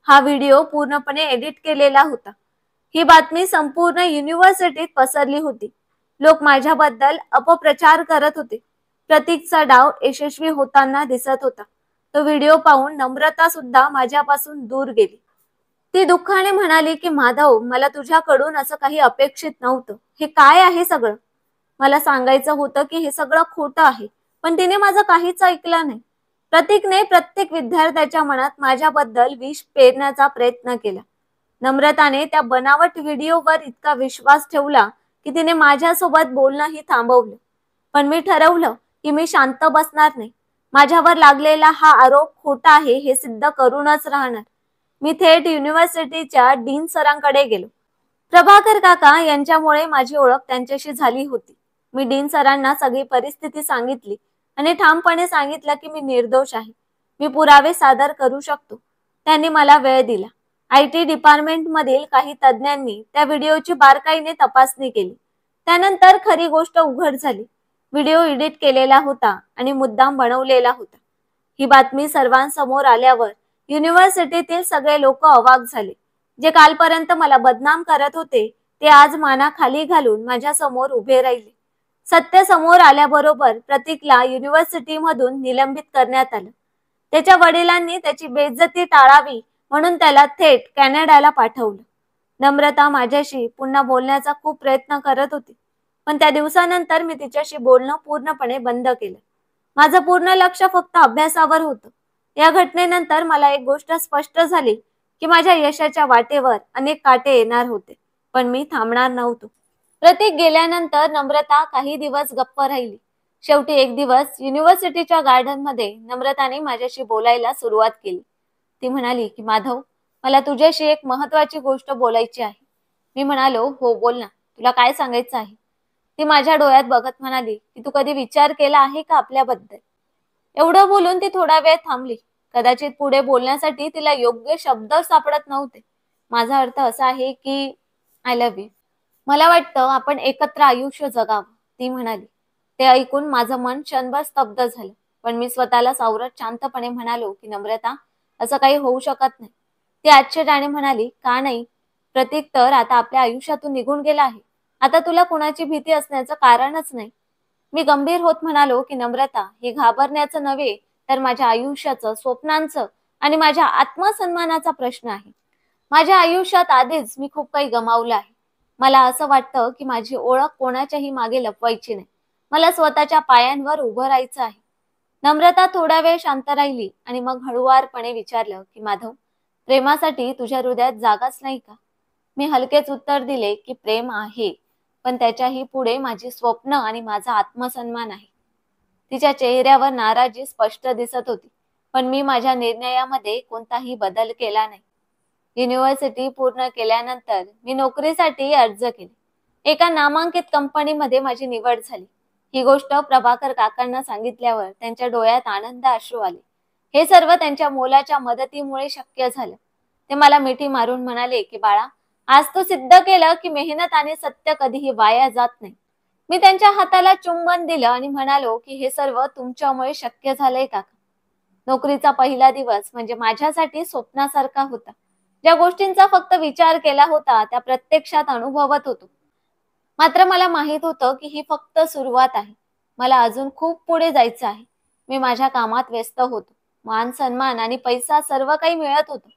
हा व्हिडिओ पूर्णपणे एडिट केलेला होता. ही बातमी संपूर्ण युनिव्हर्सिटीत पसरली होती. लोक माझ्याबद्दल अपप्रचार करत होते. प्रतीकचा डाव यशस्वी होताना दिसत होता. तो व्हिडिओ पाहून नम्रता सुद्धा माझ्यापासून दूर गेली. ती दुःखाने म्हणाली की माधव, मला तुझ्याकडून असं काही अपेक्षित नव्हतं. हे काय आहे सगळं? मला सांगायचं होतं की हे सगळं खोटं आहे, पण तिने माझं काहीच ऐकलं नाही. प्रतीकने प्रत्येक विद्यार्थ्याच्या मनात माझ्याबद्दल विष पेरण्याचा प्रयत्न केला. नम्रताने त्या बनावट व्हिडिओवर इतका विश्वास ठेवला की तिने माझ्यासोबत बोलणंही थांबवलं. पण मी ठरवलं की मी शांत बसणार नाही. माझ्यावर लागलेला हा आरोप खोटा आहे हे सिद्ध करूनच राहणार. मी थेट युनिव्हर्सिटीच्या डीन सरांकडे गेलो. प्रभाकर काका यांच्यामुळे माझी ओळख त्यांच्याशी झाली होती. मी डीन सरांना सगळी परिस्थिती सांगितली आणि ठामपणे सांगितलं की मी निर्दोष आहे. मी पुरावे सादर करू शकतो. त्यांनी मला वेळ दिला. IT डिपार्टमेंट मधील काही तज्ञांनी त्या व्हिडिओची बारकाईने तपासणी केली. त्यानंतर खरी गोष्ट उघड झाली. व्हिडिओ एडिट केलेला होता आणि मुद्दाम बनवलेला होता. ही बातमी सर्वांसमोर आल्यावर युनिव्हर्सिटीतील सगळे लोक अवाक झाले. जे कालपर्यंत मला बदनाम करत होते ते आज माना खाली घालून माझ्या समोर उभे राहिले. सत्य समोर आल्याबरोबर प्रतीकला युनिव्हर्सिटीमधून निलंबित करण्यात आलं. त्याच्या वडिलांनी त्याची बेइज्जती टाळावी म्हणून त्याला थेट कॅनडाला पाठवलं. नम्रता माझ्याशी पुन्हा बोलण्याचा खूप प्रयत्न करत होती, पण त्या दिवसानंतर मी तिच्याशी बोलणं पूर्णपणे बंद केलं. माझं पूर्ण लक्ष फक्त अभ्यासावर होतं. या घटनेनंतर मला एक गोष्ट स्पष्ट झाली की माझ्या यशाच्या वाटेवर अनेक काटे येणार होते, पण मी थांबणार नव्हतो. प्रतीक गेल्यानंतर नम्रता काही दिवस गप्प राहिली. शेवटी एक दिवस युनिव्हर्सिटीच्या गार्डन मध्ये नम्रताने माझ्याशी बोलायला सुरुवात केली. ती म्हणाली की माधव, मला तुझ्याशी एक महत्वाची गोष्ट बोलायची आहे. मी म्हणालो, हो बोल ना, तुला काय सांगायचं आहे? ती माझ्या डोळ्यात बघत म्हणाली की तू कधी विचार केला आहे का आपल्याबद्दल? एवढं बोलून ती थोडा वेळ थांबली. कदाचित पुढे बोलण्यासाठी तिला योग्य शब्द सापडत नव्हते. माझा अर्थ असा आहे की आय लव्ह यू. मला वाटतं आपण एकत्र आयुष्य जगावं, ती म्हणाली. ते ऐकून माझं मन क्षणभर स्तब्ध झालं. पण मी स्वतःला सावरत शांतपणे म्हणालो की नम्रता, असं काही होऊ शकत नाही. ती आश्चर्याने म्हणाली, का नाही? प्रतीक तर आता आपल्या आयुष्यातून निघून गेला आहे. आता तुला कुणाची भीती असण्याचं कारणच नाही. मी गंभीर होत म्हणालो की नम्रता, हे घाबरण्याचं नव्हे तर माझ्या आयुष्याचं, स्वप्नांचं आणि माझ्या आत्मसन्मानाचा प्रश्न आहे. माझ्या आयुष्यात आधीच मी खूप काही गमावलं आहे. मला असं वाटतं की माझी ओळख कोणाच्याही मागे लपवायची नाही. मला स्वतःच्या पायांवर उभं राहायचं आहे. नम्रता थोडा वेळ शांत राहिली आणि मग हळुवारपणे विचारलं की माधव, प्रेमासाठी तुझ्या हृदयात जागाच नाही का? मी हलकेच उत्तर दिले की प्रेम आहे, पण त्याच्याही पुढे माझी स्वप्न आणि माझा आत्मसन्मान आहे. तिच्या चेहऱ्यावर नाराजी स्पष्ट दिसत होती, पण मी माझ्या निर्णयामध्ये कोणताही बदल केला नाही. युनिव्हर्सिटी पूर्ण केल्यानंतर मी नोकरीसाठी अर्ज केले. एका नामांकित कंपनीमध्ये माझी निवड झाली. ही गोष्ट प्रभाकर काकांना सांगितल्यावर त्यांच्या डोळ्यात आनंद अश्रू आले. हे सर्व त्यांच्या मोलाच्या मदतीमुळे शक्य झालं. ते मला मिठी मारून म्हणाले की बाळा, आज तू सिद्ध केलं की मेहनत आणि सत्य कधीही वाया जात नाही. मी त्यांच्या हाताला चुंबन दिलं आणि म्हणालो की हे सर्व तुमच्यामुळे शक्य झालंय काका. नोकरीचा पहिला दिवस म्हणजे माझ्यासाठी स्वप्नासारखा होता. ज्या गोष्टींचा फक्त विचार केला होता त्या प्रत्यक्षात अनुभवत होतो. मात्र मला माहित होतं की ही फक्त सुरुवात आहे. मला अजून खूप पुढे जायचं आहे. मी माझ्या कामात व्यस्त होतो. मान सन्मान आणि पैसा सर्व काही मिळत होतं.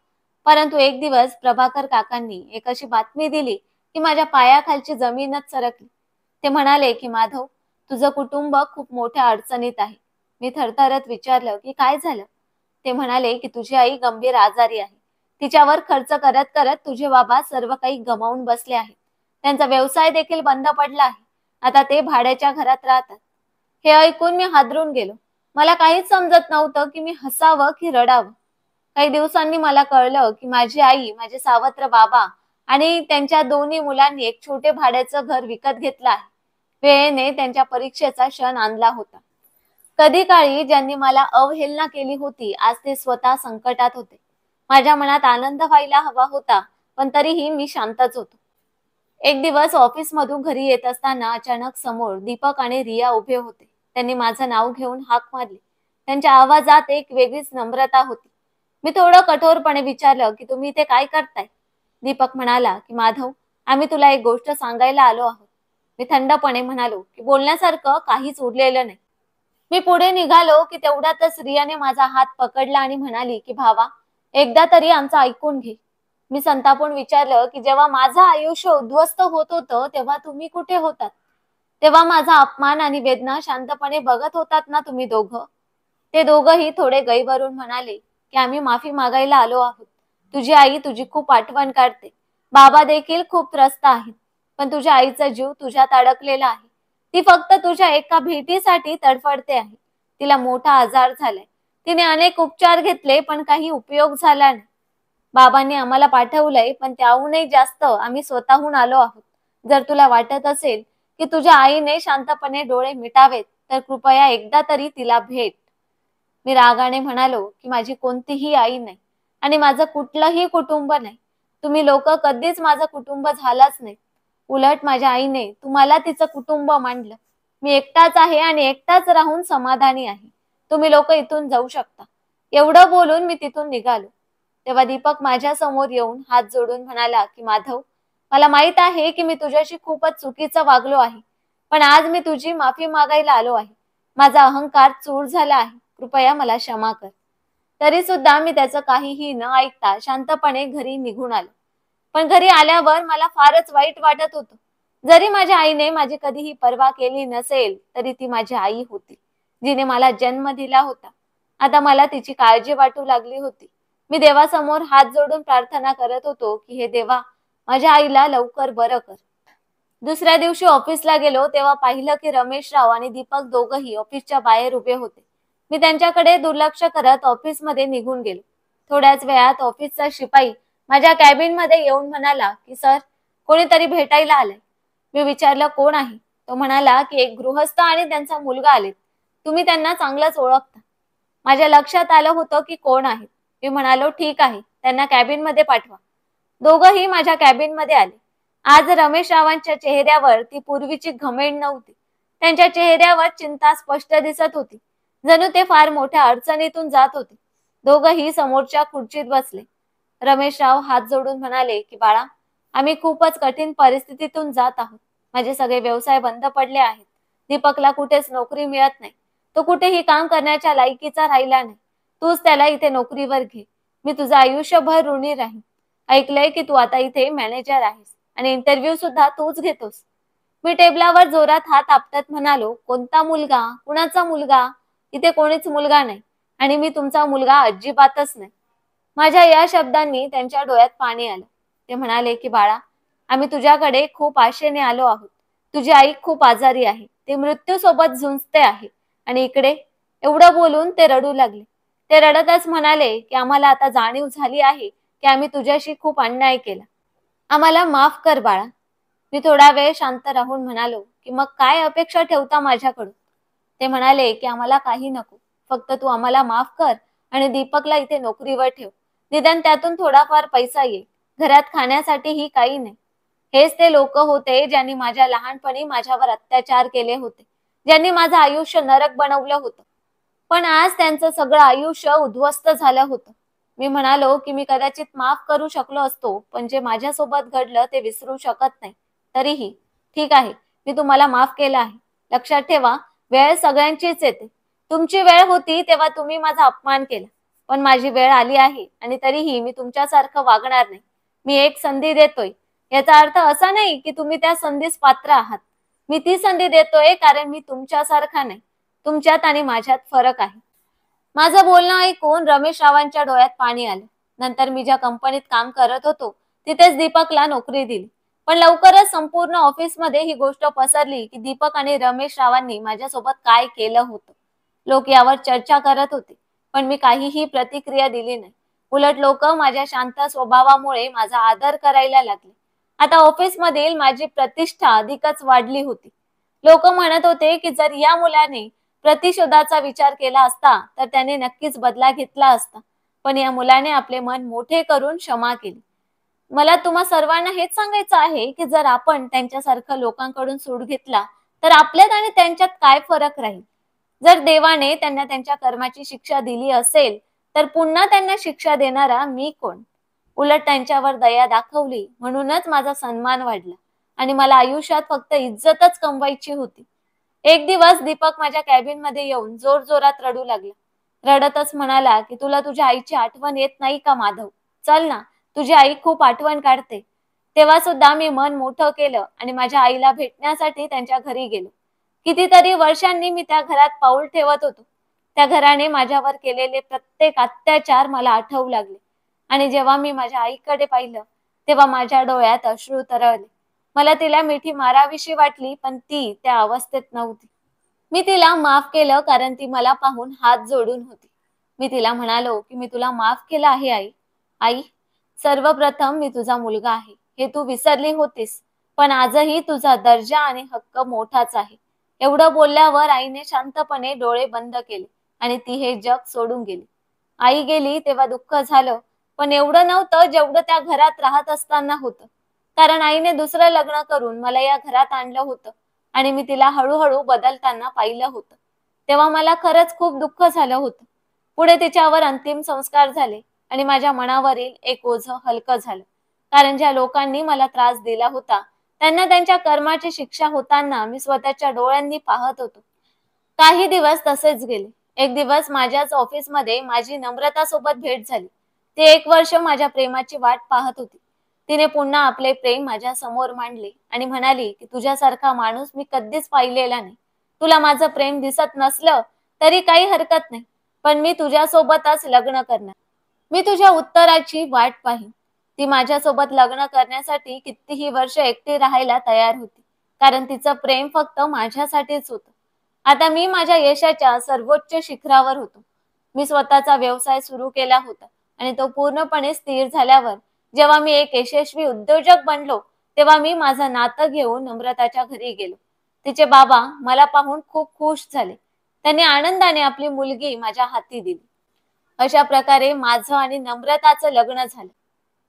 परंतु एक दिवस प्रभाकर काकांनी एक अशी बातमी दिली की माझ्या पायाखालची जमीनच सरकली. ते म्हणाले की माधव, तुझं कुटुंब खूप मोठ्या अडचणीत आहे. मी थरथरत विचारलं की काय झालं? ते म्हणाले की तुझी आई गंभीर आजारी आहे. तिच्यावर खर्च करत करत तुझे बाबा सर्व काही गमावून बसले आहेत. त्यांचा व्यवसाय देखील बंद पडला आहे. आता ते भाड्याच्या घरात राहतात. हे ऐकून मी हादरून गेलो. मला काहीच समजत नव्हतं की मी हसावं की रडावं. काही दिवसांनी मला कळलं की माझी आई, माझे सावत्र बाबा आणि त्यांच्या दोन्ही मुलांनी एक छोटे भाड्याचं घर विकत घेतलं आहे. वेळेने त्यांच्या परीक्षेचा क्षण आणला होता. कधी काळी ज्यांनी मला अवहेलना केली होती, आज ते स्वतः संकटात होते. माझ्या मनात आनंद व्हायला हवा होता, पण तरीही मी शांतच होतो. एक दिवस ऑफिसमधून घरी येत असताना अचानक समोर दीपक आणि रिया उभे होते. त्यांनी माझं नाव घेऊन हाक मारली. त्यांच्या आवाजात एक वेगळीच नम्रता होती. मी थोडं कठोरपणे विचारलं की तुम्ही इथे काय करताय? दीपक म्हणाला की माधव, आम्ही तुला एक गोष्ट सांगायला आलो आहोत. मी थंडपणे म्हणालो की बोलण्यासारखं काहीच उरलेलं नाही. मी पुढे निघालो की तेवढ्यातच रियाने माझा हात पकडला आणि म्हणाली की भावा, एकदा तरी आमचं ऐकून घे. मी संतापून विचारलं की जेव्हा माझं आयुष्य उद्ध्वस्त होत होतं तेव्हा तुम्ही कुठे होतात? तेव्हा माझा अपमान आणि वेदना शांतपणे बघत होतात ना तुम्ही दोघं? ते दोघंही थोडे गैरवरून म्हणाले की आम्ही माफी मागायला आलो आहोत. तुझी आई तुझी खूप आठवण काढते. बाबा देखील खूप त्रस्त आहेत. पण तुझ्या आईचा जीव तुझ्यात अडकलेला आहे. ती फक्त तुझ्या एका भेटीसाठी तडफडते आहे. तिला मोठा आजार झालाय. तिने अनेक उपचार घेतले पण काही उपयोग झाला नाही. बाबांनी आम्हाला पाठवलंय पण त्याहूनही जास्त आम्ही स्वतःहून आलो आहोत. जर तुला वाटत असेल की तुझ्या आईने शांतपणे डोळे मिटावेत तर कृपया एकदा तरी तिला भेट. मी रागाने म्हणालो की माझी कोणतीही आई नाही आणि माझं कुठलंही कुटुंब नाही. तुम्ही लोक कधीच माझं कुटुंब झालाच नाही. उलट माझ्या आईने तुम्हाला तिचं कुटुंब मानलं. मी एकटाच आहे आणि एकटाच राहून समाधानी आहे. तुम्ही लोक इथून जाऊ शकता. एवढं बोलून मी तिथून निघालो. तेव्हा दीपक माझ्या समोर येऊन हात जोडून म्हणाला की माधव, मला माहित आहे की मी तुझ्याशी खूपच चुकीचं वागलो आहे. पण आज मी तुझी माफी मागायला आलो आहे. माझा अहंकार चूर झाला आहे. कृपया मला क्षमा कर. तरी सुद्धा मी त्याचं काहीही न ऐकता शांतपणे घरी निघून आलो. पण घरी आल्यावर मला फारच वाईट वाटत होतं. जरी माझ्या आईने माझी कधीही पर्वा केली नसेल तरी ती माझी आई होती, जिने मला जन्म दिला होता. आता मला तिची काळजी वाटू लागली होती. मी देवासमोर हात जोडून प्रार्थना करत होतो की हे देवा, माझ्या आईला लवकर बरं कर. दुसऱ्या दिवशी ऑफिसला गेलो तेव्हा पाहिलं की रमेशराव आणि दीपक दोघंही ऑफिसच्या बाहेर उभे होते. मी त्यांच्याकडे दुर्लक्ष करत ऑफिसमध्ये निघून गेलो. थोड्याच वेळात ऑफिसचा शिपाई माझ्या कॅबिन मध्ये येऊन म्हणाला की सर, कोणीतरी भेटायला आलंय. मी विचारलं कोण आहे? तो म्हणाला की एक गृहस्थ आणि त्यांचा मुलगा आलेत. तुम्ही त्यांना चांगलंच ओळखता. माझ्या लक्षात आलं होतं की कोण आहे. मी म्हणालो, ठीक आहे, त्यांना कॅबिनमध्ये पाठवा. दोघंही माझ्या कॅबिनमध्ये आले. आज रमेश रावांच्या चेहऱ्यावर ती पूर्वीची घमेंड नव्हती. त्यांच्या चेहऱ्यावर चिंता स्पष्ट दिसत होती. जणू ते फार मोठ्या अडचणीतून जात होते. दोघंही समोरच्या खुर्चीत बसले. रमेशराव हात जोडून म्हणाले की बाळा, आम्ही खूपच कठीण परिस्थितीतून जात आहोत. माझे सगळे व्यवसाय बंद पडले आहेत. दीपकला कुठेच नोकरी मिळत नाही. तो कुठेही काम करण्याच्या लायकीचा राहिला नाही. तूच त्याला इथे नोकरीवर घे. मी तुझं आयुष्यभर ऋणी राहीन. ऐकलंय की तू आता इथे मॅनेजर आहेस आणि इंटरव्ह्यू सुद्धा तूच घेतोस. मी टेबलावर जोरात हात आपटत म्हणालो, कोणता मुलगा, कुणाचा मुलगा? इथे कोणीच मुलगा नाही आणि मी तुमचा मुलगा अजिबातच नाही. माझ्या या शब्दांनी त्यांच्या डोळ्यात पाणी आलं. ते म्हणाले की बाळा, आम्ही तुझ्याकडे खूप आशेने आलो आहोत. तुझी आई खूप आजारी आहे. ती मृत्यूसोबत झुंजते आहे आणि इकडे. एवढं बोलून ते रडू लागले. ते रडतच म्हणाले की आम्हाला आता जाणीव झाली आहे की आम्ही तुझ्याशी खूप अन्याय केला. आम्हाला माफ कर बाळा. मी थोडा वेळ शांत राहून म्हणालो की मग काय अपेक्षा ठेवता माझ्याकडून? ते म्हणाले की आम्हाला काही नको. फक्त तू आम्हाला माफ कर आणि दीपकला इथे नोकरीवर ठेव. निदान त्यातून थोडाफार पैसा येईल. घरात खाण्यासाठीही काही नाही. हेच ते लोक होते ज्यांनी माझ्या लहानपणी माझ्यावर अत्याचार केले होते. ज्यांनी माझं आयुष्य नरक बनवलं होतं. पण आज त्यांचं सगळं आयुष्य उद्ध्वस्त झालं होतं. मी म्हणालो की मी कदाचित माफ करू शकलो असतो, पण जे माझ्यासोबत घडलं ते विसरू शकत नाही. तरीही ठीक आहे, मी तुम्हाला माफ केलं आहे. लक्षात ठेवा, वेळ सगळ्यांचीच येते. तुमची वेळ होती तेव्हा तुम्ही माझा अपमान केला. पण माझी वेळ आली आहे आणि तरीही मी तुमच्यासारखं वागणार नाही. मी एक संधी देतोय. याचा अर्थ असा नाही की तुम्ही त्या संधीस पात्र आहात. मी ती संधी देतोय कारण मी तुमच्यासारखा नाही. तुमच्यात आणि माझ्यात फरक आहे. माझं बोलणं ऐकून रमेश रावांच्या डोळ्यात पाणी आलं. नंतर मी ज्या कंपनीत काम करत होतो तिथेच दीपकला नोकरी दिली. पण लवकरच संपूर्ण ऑफिसमध्ये ही गोष्ट पसरली की दीपक आणि रमेश रावांनी माझ्यासोबत काय केलं होतं. लोक यावर चर्चा करत होते, पण मी काहीही प्रतिक्रिया दिली नाही. उलट लोक माझ्या शांत स्वभावामुळे माझा आदर करायला लागले. आता ऑफिसमधील माझी प्रतिष्ठा अधिकच वाढली होती. लोक म्हणत होते की जर या मुलाने प्रतिशोधाचा विचार केला असता तर त्याने नक्कीच बदला घेतला असता. पण या मुलाने आपले मन मोठे करून क्षमा केली. मला तुम्हा सर्वांना हेच सांगायचं आहे की जर आपण त्यांच्यासारखं लोकांकडून सूड घेतला तर आपल्यात आणि त्यांच्यात काय फरक राहील? जर देवाने त्यांना त्यांच्या कर्माची शिक्षा दिली असेल तर पुन्हा त्यांना शिक्षा देणारा मी कोण? उलट त्यांच्यावर दया दाखवली म्हणूनच माझा सन्मान वाढला आणि मला आयुष्यात फक्त इज्जतच कमवायची होती. एक दिवस दीपक माझ्या कॅबिन मध्ये येऊन जोरजोरात रडू लागला. रडतच म्हणाला की तुला तुझ्या आईची आठवण येत नाही का माधव? चल ना, तुझी आई खूप आठवण काढते. तेव्हा सुद्धा मी मन मोठं केलं आणि माझ्या आईला भेटण्यासाठी त्यांच्या घरी गेलो. कितीतरी वर्षांनी मी त्या घरात पाऊल ठेवत होतो. त्या घराने माझ्यावर केलेले प्रत्येक अत्याचार मला आठवू लागले आणि जेव्हा मी माझ्या आईकडे पाहिलं तेव्हा माझ्या डोळ्यात अश्रू तरळले. मला तिला मिठी मारावीशी वाटली, पण ती त्या अवस्थेत नव्हती. मी तिला माफ केलं कारण ती मला पाहून हात जोडून होती. मी तिला म्हणालो की मी तुला माफ केलं आहे आई. आई, सर्वप्रथम मी तुझा मुलगा आहे हे तू विसरली होतीस, पण आजही तुझा दर्जा आणि हक्क मोठाच आहे. एवढं बोलल्यावर आईने शांतपणे डोळे बंद केले आणि ती हे जग सोडून गेली. आई गेली तेव्हा दुःख झालं, पण एवढं नव्हतं जेवढं त्या घरात राहत असताना होतं. कारण आईने दुसरं लग्न करून मला या घरात आणलं होतं आणि मी तिला हळूहळू बदलताना पाहिलं होतं. तेव्हा मला खरंच खूप दुःख झालं होतं. पुढे तिच्यावर अंतिम संस्कार झाले आणि माझ्या मनावरील एक ओझं हलकं झालं. कारण ज्या लोकांनी मला त्रास दिला होता त्यांना त्यांच्या कर्माची शिक्षा होताना मी स्वतःच्या डोळ्यांनी पाहत होतो. काही दिवस तसेच गेले. एक दिवस माझ्याच ऑफिसमध्ये माझी नम्रता सोबत भेट झाली. ती 1 वर्ष माझ्या प्रेमाची वाट पाहत होती. तिने पुन्हा आपले प्रेम माझ्या समोर मांडले आणि म्हणाली की तुझ्यासारखा माणूस मी कधीच पाहिलेला नाही. तुला माझं प्रेम दिसत नसलं तरी काही हरकत नाही, पण मी तुझ्यासोबतच लग्न करणार. मी तुझ्या उत्तराची वाट पाहीन. ती माझ्यासोबत लग्न करण्यासाठी कितीही वर्ष एकटी राहायला तयार होती, कारण तिचं प्रेम फक्त माझ्यासाठीच होतं. आता मी माझ्या यशाच्या सर्वोच्च शिखरावर होतो. मी स्वतःचा व्यवसाय सुरू केला होता आणि तो पूर्णपणे स्थिर झाल्यावर जेव्हा मी एक यशस्वी उद्योजक बनलो तेव्हा मी माझं नातं घेऊन नम्रताच्या घरी गेलो. तिचे बाबा मला पाहून खूप खुश झाले. त्यांनी आनंदाने आपली मुलगी माझ्या हाती दिली. अशा प्रकारे माझं आणि नम्रताचं लग्न झालं.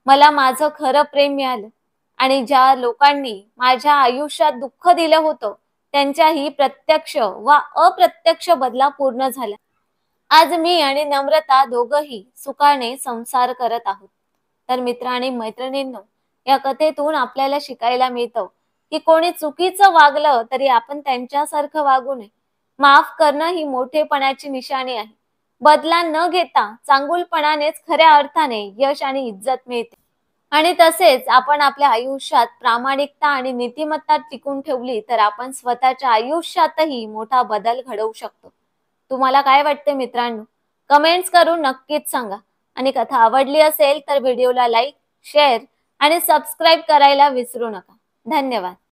मला माझं खरं प्रेम मिळालं आणि ज्या लोकांनी माझ्या आयुष्यात दुःख दिलं होतं, त्यांच्याही प्रत्यक्ष वा अप्रत्यक्ष बदला पूर्ण झाल्या. आज मी आणि नम्रता दोघंही सुखाने संसार करत आहोत. तर मित्र आणि मैत्रिणींनो, या कथेतून आपल्याला शिकायला मिळतं की कोणी चुकीचं वागलं तरी आपण त्यांच्यासारखं वागू नये. माफ करणं ही मोठेपणाची निशाणी आहे. बदला न घेता चांगुलपणानेच खऱ्या अर्थाने यश आणि इज्जत मिळते. आणि तसेच आपण आपल्या आयुष्यात प्रामाणिकता आणि नीतिमत्ता टिकून ठेवली तर आपण स्वतःच्या आयुष्यातही मोठा बदल घडवू शकतो. तुम्हाला काय वाटते मित्रांनो? कमेंट्स करून नक्कीच सांगा. आणि कथा आवडली असेल तर व्हिडिओला लाईक, शेअर आणि सबस्क्राईब करायला विसरू नका. धन्यवाद.